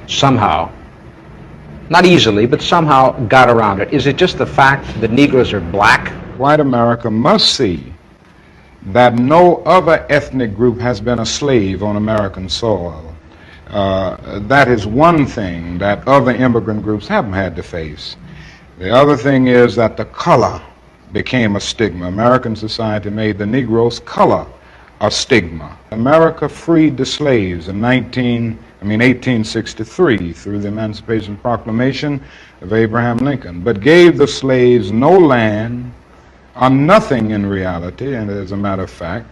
somehow, not easily, but somehow got around it? Is it just the fact that Negroes are black? White America must see that no other ethnic group has been a slave on American soil. That is one thing that other immigrant groups haven't had to face. The other thing is that the color became a stigma. American society made the Negro's color a stigma. America freed the slaves in 1863 through the Emancipation Proclamation of Abraham Lincoln, but gave the slaves no land, or nothing in reality, and as a matter of fact,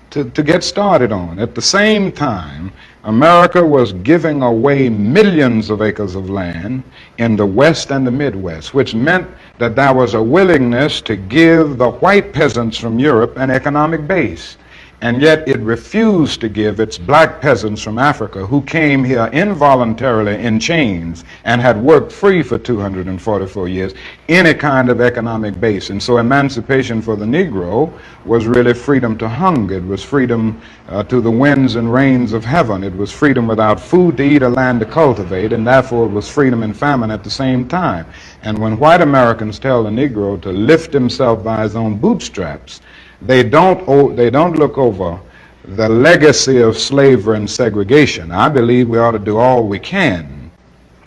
to get started on. At the same time, America was giving away millions of acres of land in the West and the Midwest, which meant that there was a willingness to give the white peasants from Europe an economic base. And yet it refused to give its black peasants from Africa, who came here involuntarily in chains and had worked free for 244 years, any kind of economic base. And so emancipation for the Negro was really freedom to hunger. It was freedom to the winds and rains of heaven. It was freedom without food to eat or land to cultivate, and therefore it was freedom and famine at the same time. And when white Americans tell the Negro to lift himself by his own bootstraps, they don't look over the legacy of slavery and segregation. I believe we ought to do all we can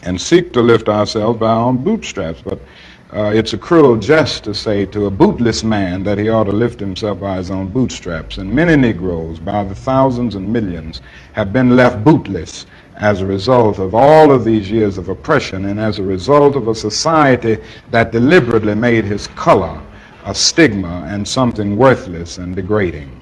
and seek to lift ourselves by our own bootstraps, but it's a cruel jest to say to a bootless man that he ought to lift himself by his own bootstraps. And many Negroes, by the thousands and millions, have been left bootless as a result of all of these years of oppression and as a result of a society that deliberately made his color a stigma and something worthless and degrading.